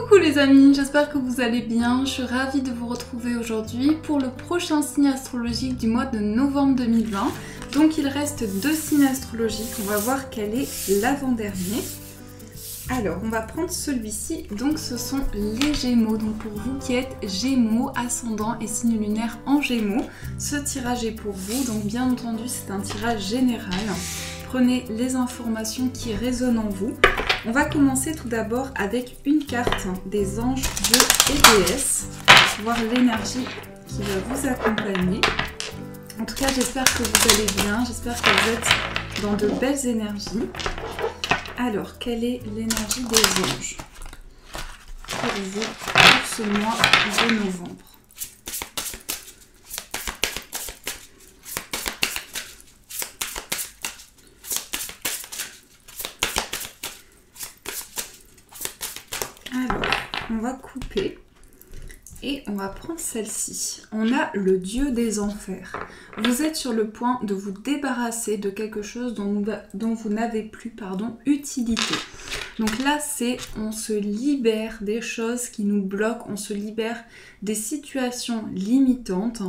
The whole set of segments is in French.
Coucou les amis, j'espère que vous allez bien. Je suis ravie de vous retrouver aujourd'hui pour le prochain signe astrologique du mois de novembre 2020. Donc il reste 2 signes astrologiques, on va voir quel est l'avant-dernier. Alors on va prendre celui-ci, donc ce sont les Gémeaux. Donc pour vous qui êtes Gémeaux, ascendant et signe lunaire en Gémeaux, ce tirage est pour vous. Donc bien entendu c'est un tirage général. Prenez les informations qui résonnent en vous. On va commencer tout d'abord avec une carte des anges, dieux et déesses, voir l'énergie qui va vous accompagner. En tout cas, j'espère que vous allez bien, j'espère que vous êtes dans de belles énergies. Alors, quelle est l'énergie des anges pour vous pour ce mois de novembre ? Alors, on va couper et on va prendre celle-ci. On a le dieu des enfers. Vous êtes sur le point de vous débarrasser de quelque chose dont vous n'avez plus utilité. Donc là, c'est on se libère des choses qui nous bloquent, on se libère des situations limitantes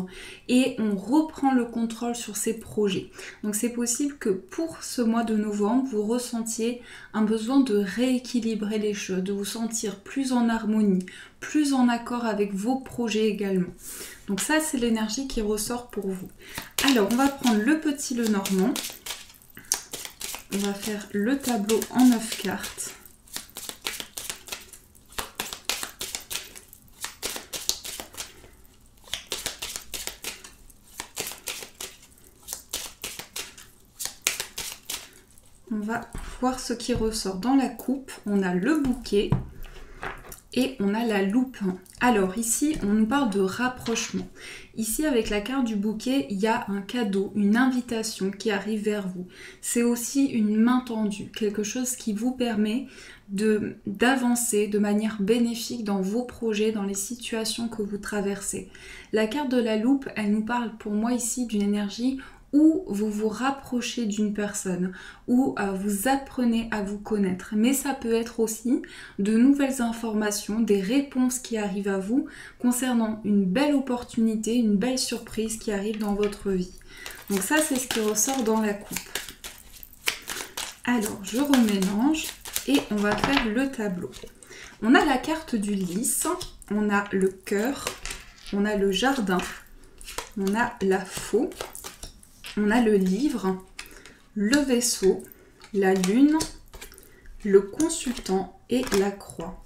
et on reprend le contrôle sur ses projets. Donc c'est possible que pour ce mois de novembre, vous ressentiez un besoin de rééquilibrer les choses, de vous sentir plus en harmonie, plus en accord avec vos projets également. Donc ça, c'est l'énergie qui ressort pour vous. Alors, on va prendre le petit Lenormand. On va faire le tableau en 9 cartes. On va voir ce qui ressort dans la coupe. On a le bouquet et on a la loupe. Alors ici, on nous parle de rapprochement. Ici, avec la carte du bouquet, il y a un cadeau, une invitation qui arrive vers vous. C'est aussi une main tendue, quelque chose qui vous permet d'avancer de manière bénéfique dans vos projets, dans les situations que vous traversez. La carte de la loupe, elle nous parle pour moi ici d'une énergie où vous vous rapprochez d'une personne, où vous apprenez à vous connaître. Mais ça peut être aussi de nouvelles informations, des réponses qui arrivent à vous concernant une belle opportunité, une belle surprise qui arrive dans votre vie. Donc ça, c'est ce qui ressort dans la coupe. Alors, je remélange et on va faire le tableau. On a la carte du lys, on a le cœur, on a le jardin, on a la faux, on a le livre, le vaisseau, la lune, le consultant et la croix.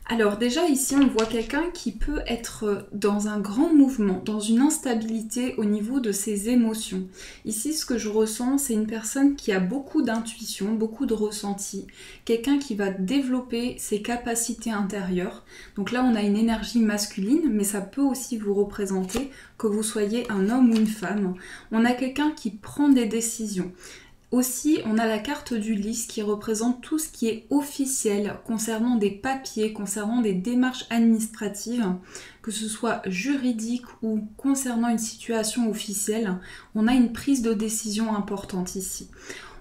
Alors déjà ici on voit quelqu'un qui peut être dans un grand mouvement, dans une instabilité au niveau de ses émotions. Ici ce que je ressens, c'est une personne qui a beaucoup d'intuition, beaucoup de ressenti, quelqu'un qui va développer ses capacités intérieures. Donc là on a une énergie masculine, mais ça peut aussi vous représenter que vous soyez un homme ou une femme. On a quelqu'un qui prend des décisions. Aussi, on a la carte du lys qui représente tout ce qui est officiel concernant des papiers, concernant des démarches administratives, que ce soit juridique ou concernant une situation officielle. On a une prise de décision importante ici.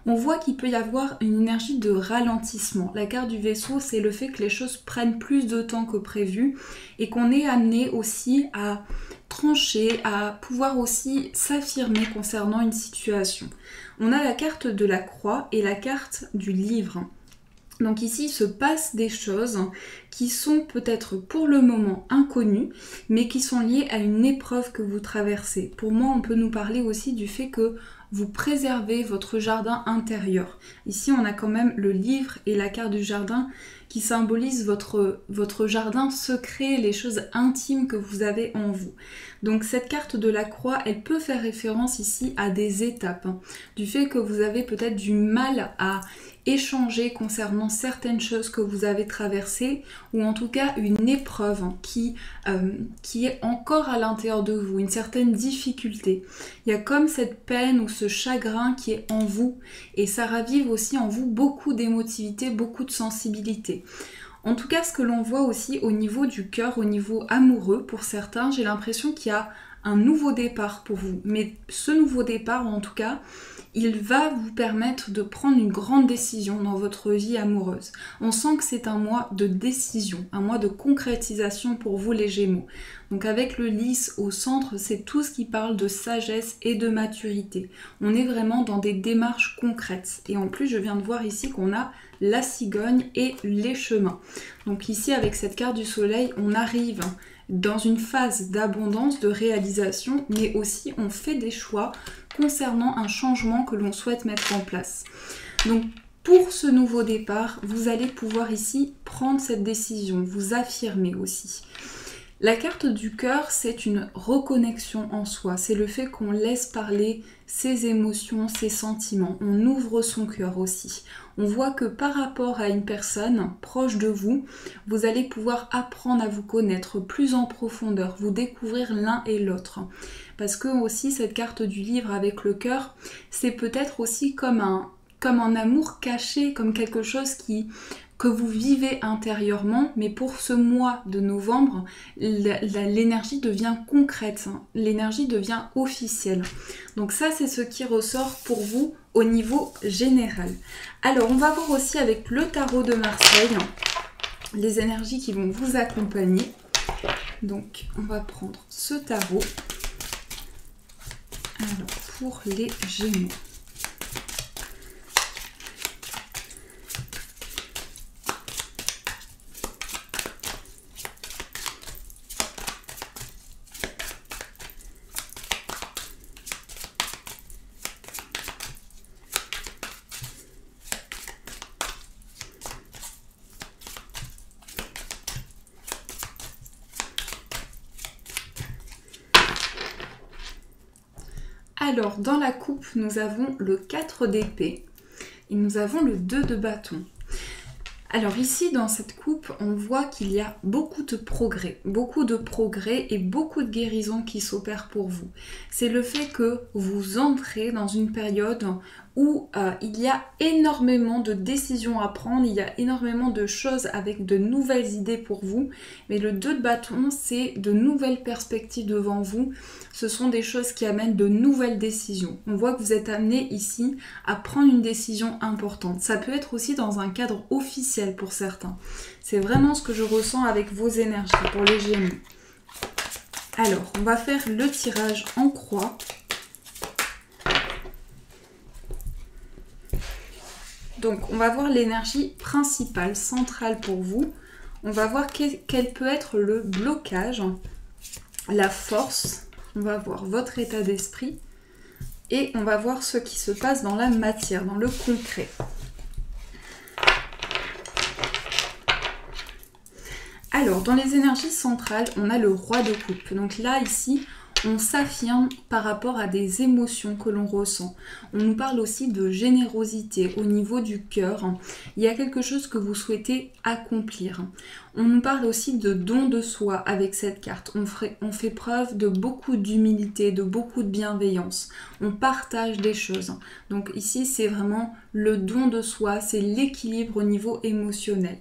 On voit qu'il peut y avoir une énergie de ralentissement. La carte du vaisseau, c'est le fait que les choses prennent plus de temps que prévu et qu'on est amené aussi à trancher, à pouvoir aussi s'affirmer concernant une situation. On a la carte de la croix et la carte du livre. Donc ici, il se passe des choses qui sont peut-être pour le moment inconnues, mais qui sont liées à une épreuve que vous traversez. Pour moi, on peut nous parler aussi du fait que vous préservez votre jardin intérieur. Ici, on a quand même le livre et la carte du jardin qui symbolisent votre jardin secret, les choses intimes que vous avez en vous. Donc cette carte de la croix, elle peut faire référence ici à des étapes, du fait que vous avez peut-être du mal à échanger concernant certaines choses que vous avez traversées, ou en tout cas une épreuve qui est encore à l'intérieur de vous, une certaine difficulté. Il y a comme cette peine ou ce chagrin qui est en vous, et ça ravive aussi en vous beaucoup d'émotivité, beaucoup de sensibilité. En tout cas, ce que l'on voit aussi au niveau du cœur, au niveau amoureux, pour certains, j'ai l'impression qu'il y a un nouveau départ pour vous. Mais ce nouveau départ, en tout cas, il va vous permettre de prendre une grande décision dans votre vie amoureuse. On sent que c'est un mois de décision, un mois de concrétisation pour vous les Gémeaux. Donc avec le lys au centre, c'est tout ce qui parle de sagesse et de maturité. On est vraiment dans des démarches concrètes. Et en plus, je viens de voir ici qu'on a la cigogne et les chemins. Donc ici, avec cette carte du soleil, on arrive dans une phase d'abondance, de réalisation, mais aussi on fait des choix concernant un changement que l'on souhaite mettre en place. Donc pour ce nouveau départ, vous allez pouvoir ici prendre cette décision, vous affirmer aussi. La carte du cœur, c'est une reconnexion en soi, c'est le fait qu'on laisse parler ses émotions, ses sentiments, on ouvre son cœur aussi. On voit que par rapport à une personne proche de vous, vous allez pouvoir apprendre à vous connaître plus en profondeur, vous découvrir l'un et l'autre. Parce que aussi cette carte du livre avec le cœur, c'est peut-être aussi comme un amour caché, comme quelque chose que vous vivez intérieurement, mais pour ce mois de novembre, l'énergie devient concrète, l'énergie devient officielle. Donc ça, c'est ce qui ressort pour vous au niveau général. Alors, on va voir aussi avec le tarot de Marseille, les énergies qui vont vous accompagner. Donc, on va prendre ce tarot. Alors, pour les Gémeaux. Alors, dans la coupe, nous avons le 4 d'épée et nous avons le 2 de bâton. Alors ici, dans cette coupe, on voit qu'il y a beaucoup de progrès et beaucoup de guérisons qui s'opèrent pour vous. C'est le fait que vous entrez dans une période où il y a énormément de décisions à prendre, il y a énormément de choses avec de nouvelles idées pour vous. Mais le 2 de bâton, c'est de nouvelles perspectives devant vous. Ce sont des choses qui amènent de nouvelles décisions. On voit que vous êtes amené ici à prendre une décision importante. Ça peut être aussi dans un cadre officiel pour certains. C'est vraiment ce que je ressens avec vos énergies pour les Gémeaux. Alors, on va faire le tirage en croix. Donc, on va voir l'énergie principale, centrale pour vous. On va voir quel peut être le blocage, la force. On va voir votre état d'esprit. Et on va voir ce qui se passe dans la matière, dans le concret. Alors, dans les énergies centrales, on a le roi de coupe. Donc là, ici, on s'affirme par rapport à des émotions que l'on ressent. On nous parle aussi de générosité au niveau du cœur. Il y a quelque chose que vous souhaitez accomplir. On nous parle aussi de don de soi avec cette carte. On fait preuve de beaucoup d'humilité, de beaucoup de bienveillance. On partage des choses. Donc ici, c'est vraiment le don de soi, c'est l'équilibre au niveau émotionnel.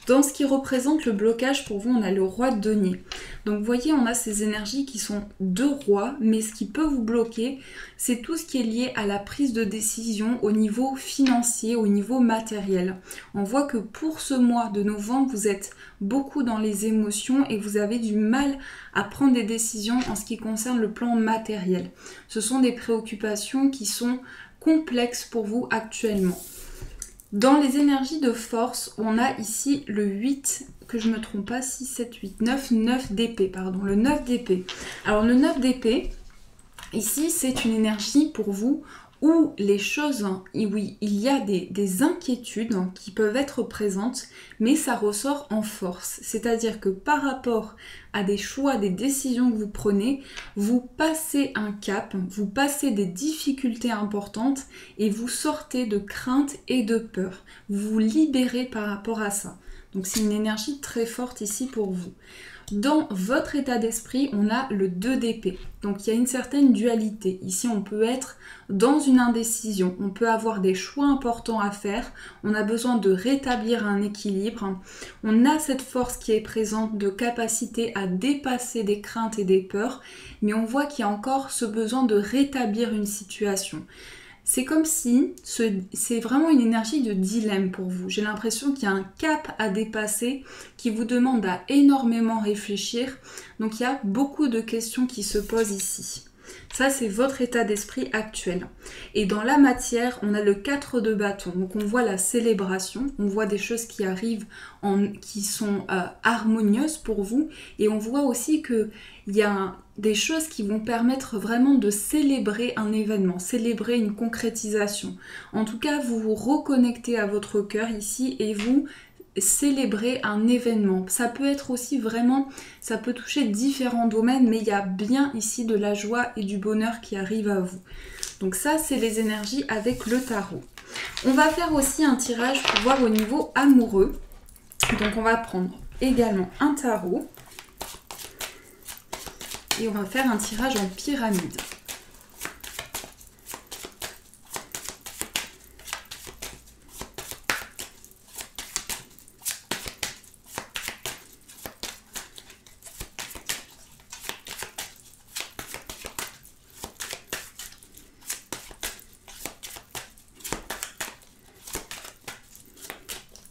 Dans ce qui représente le blocage, pour vous, on a le roi de denier. Donc, vous voyez, on a ces énergies qui sont deux rois, mais ce qui peut vous bloquer, c'est tout ce qui est lié à la prise de décision au niveau financier, au niveau matériel. On voit que pour ce mois de novembre, vous êtes beaucoup dans les émotions et vous avez du mal à prendre des décisions en ce qui concerne le plan matériel. Ce sont des préoccupations qui sont complexes pour vous actuellement. Dans les énergies de force, on a ici le 8, que je ne me trompe pas, 6, 7, 8, 9 d'épée, pardon, le 9 d'épée. Alors le 9 d'épée, ici c'est une énergie pour vous où les choses, oui, il y a des inquiétudes qui peuvent être présentes, mais ça ressort en force. C'est-à-dire que par rapport à des choix, des décisions que vous prenez, vous passez un cap, vous passez des difficultés importantes et vous sortez de crainte et de peur. Vous vous libérez par rapport à ça. Donc c'est une énergie très forte ici pour vous. Dans votre état d'esprit, on a le 2 d'épée. Donc il y a une certaine dualité. Ici, on peut être dans une indécision. On peut avoir des choix importants à faire. On a besoin de rétablir un équilibre. On a cette force qui est présente de capacité à dépasser des craintes et des peurs. Mais on voit qu'il y a encore ce besoin de rétablir une situation. c'est comme si c'est vraiment une énergie de dilemme pour vous. J'ai l'impression qu'il y a un cap à dépasser qui vous demande à énormément réfléchir. Donc il y a beaucoup de questions qui se posent ici. Ça, c'est votre état d'esprit actuel. Et dans la matière, on a le 4 de bâton. Donc on voit la célébration, on voit des choses qui arrivent, qui sont harmonieuses pour vous. Et on voit aussi qu'il y a des choses qui vont permettre vraiment de célébrer un événement, célébrer une concrétisation. En tout cas, vous vous reconnectez à votre cœur ici et vous célébrer un événement. Ça peut être aussi vraiment, ça peut toucher différents domaines, mais il y a bien ici de la joie et du bonheur qui arrive à vous. Donc ça, c'est les énergies avec le tarot. On va faire aussi un tirage pour voir au niveau amoureux. Donc on va prendre également un tarot et on va faire un tirage en pyramide.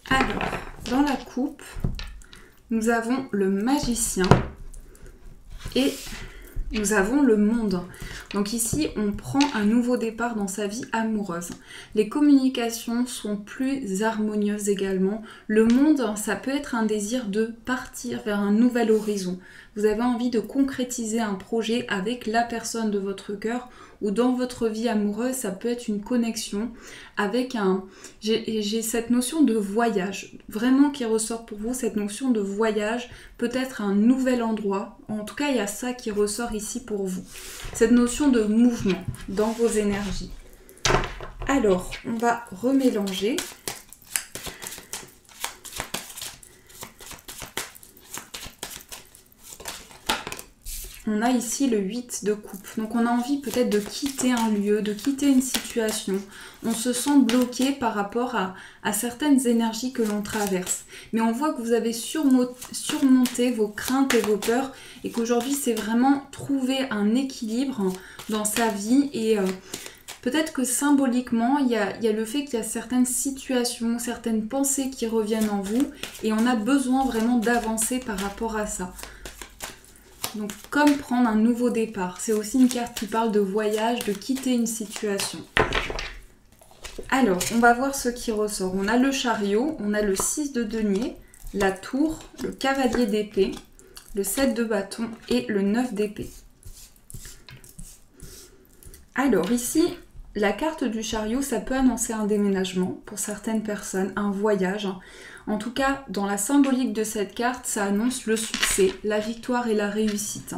Alors, dans la coupe, nous avons le magicien et nous avons le monde. Donc ici, on prend un nouveau départ dans sa vie amoureuse. Les communications sont plus harmonieuses également. Le monde, ça peut être un désir de partir vers un nouvel horizon. Vous avez envie de concrétiser un projet avec la personne de votre cœur ou dans votre vie amoureuse, ça peut être une connexion avec un... J'ai cette notion de voyage, vraiment qui ressort pour vous, cette notion de voyage, peut-être un nouvel endroit. En tout cas, il y a ça qui ressort ici pour vous. Cette notion de mouvement dans vos énergies. Alors, on va remélanger. On a ici le 8 de coupe. Donc on a envie peut-être de quitter un lieu, de quitter une situation. On se sent bloqué par rapport à certaines énergies que l'on traverse. Mais on voit que vous avez surmonté vos craintes et vos peurs et qu'aujourd'hui c'est vraiment trouver un équilibre dans sa vie et peut-être que symboliquement, il y a le fait qu'il y a certaines situations, certaines pensées qui reviennent en vous et on a besoin vraiment d'avancer par rapport à ça. Donc, comme prendre un nouveau départ. C'est aussi une carte qui parle de voyage, de quitter une situation. Alors, on va voir ce qui ressort. On a le chariot, on a le 6 de denier, la tour, le cavalier d'épée, le 7 de bâton et le 9 d'épée. Alors, ici, la carte du chariot, ça peut annoncer un déménagement pour certaines personnes, un voyage. En tout cas, dans la symbolique de cette carte, ça annonce le succès, la victoire et la réussite.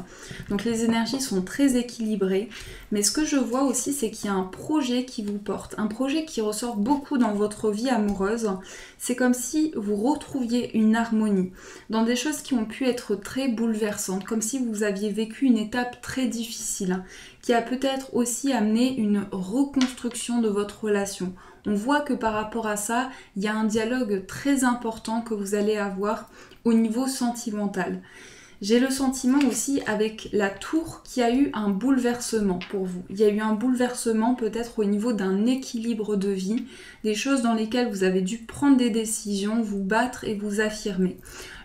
Donc les énergies sont très équilibrées. Mais ce que je vois aussi, c'est qu'il y a un projet qui vous porte. Un projet qui ressort beaucoup dans votre vie amoureuse. C'est comme si vous retrouviez une harmonie dans des choses qui ont pu être très bouleversantes. Comme si vous aviez vécu une étape très difficile, qui a peut-être aussi amené une reconstruction de votre relation. On voit que par rapport à ça, il y a un dialogue très important que vous allez avoir au niveau sentimental. J'ai le sentiment aussi avec la tour qu'il y a eu un bouleversement pour vous. Il y a eu un bouleversement peut-être au niveau d'un équilibre de vie, des choses dans lesquelles vous avez dû prendre des décisions, vous battre et vous affirmer.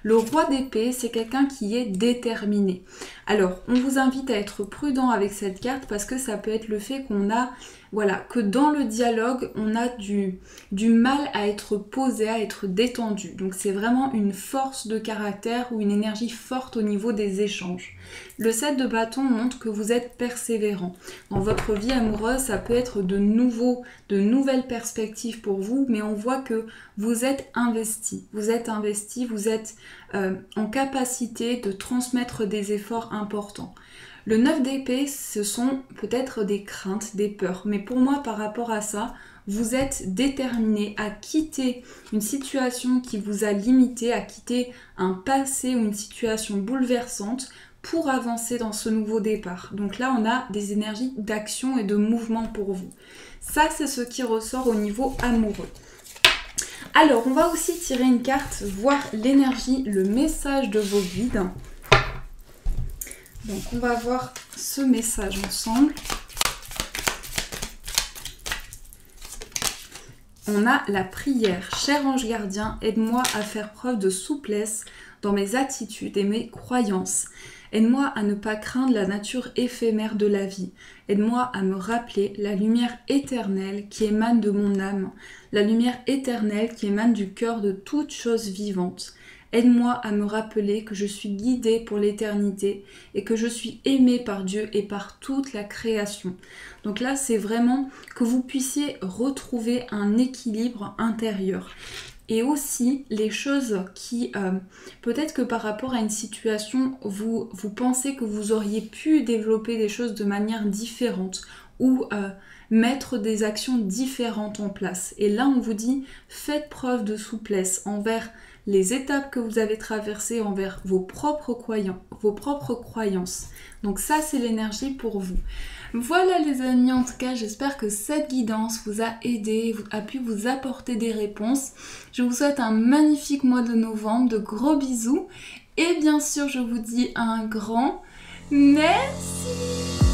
Le roi d'épée, c'est quelqu'un qui est déterminé. Alors, on vous invite à être prudent avec cette carte parce que ça peut être le fait qu'on a, voilà, que dans le dialogue, on a du mal à être posé, à être détendu. Donc, c'est vraiment une force de caractère ou une énergie forte au niveau des échanges. Le 7 de bâton montre que vous êtes persévérant. Dans votre vie amoureuse, ça peut être de nouvelles perspectives pour vous, mais on voit que vous êtes investi. Vous êtes en capacité de transmettre des efforts importants. Le 9 d'épée, ce sont peut-être des craintes, des peurs, mais pour moi, par rapport à ça, vous êtes déterminé à quitter une situation qui vous a limité, à quitter un passé ou une situation bouleversante pour avancer dans ce nouveau départ. Donc là, on a des énergies d'action et de mouvement pour vous. Ça, c'est ce qui ressort au niveau amoureux. Alors, on va aussi tirer une carte, voir l'énergie, le message de vos guides. Donc, on va voir ce message ensemble. On a la prière. Cher ange gardien, aide-moi à faire preuve de souplesse dans mes attitudes et mes croyances. Aide-moi à ne pas craindre la nature éphémère de la vie. Aide-moi à me rappeler la lumière éternelle qui émane de mon âme, la lumière éternelle qui émane du cœur de toute chose vivante. Aide-moi à me rappeler que je suis guidée pour l'éternité et que je suis aimée par Dieu et par toute la création. Donc là, c'est vraiment que vous puissiez retrouver un équilibre intérieur. Et aussi, les choses qui, peut-être que par rapport à une situation, vous pensez que vous auriez pu développer des choses de manière différente ou mettre des actions différentes en place. Et là, on vous dit, faites preuve de souplesse envers les étapes que vous avez traversées, envers vos propres croyances. Donc ça, c'est l'énergie pour vous. Voilà les amis, en tout cas, j'espère que cette guidance vous a aidé, a pu vous apporter des réponses. Je vous souhaite un magnifique mois de novembre, de gros bisous. Et bien sûr, je vous dis un grand merci.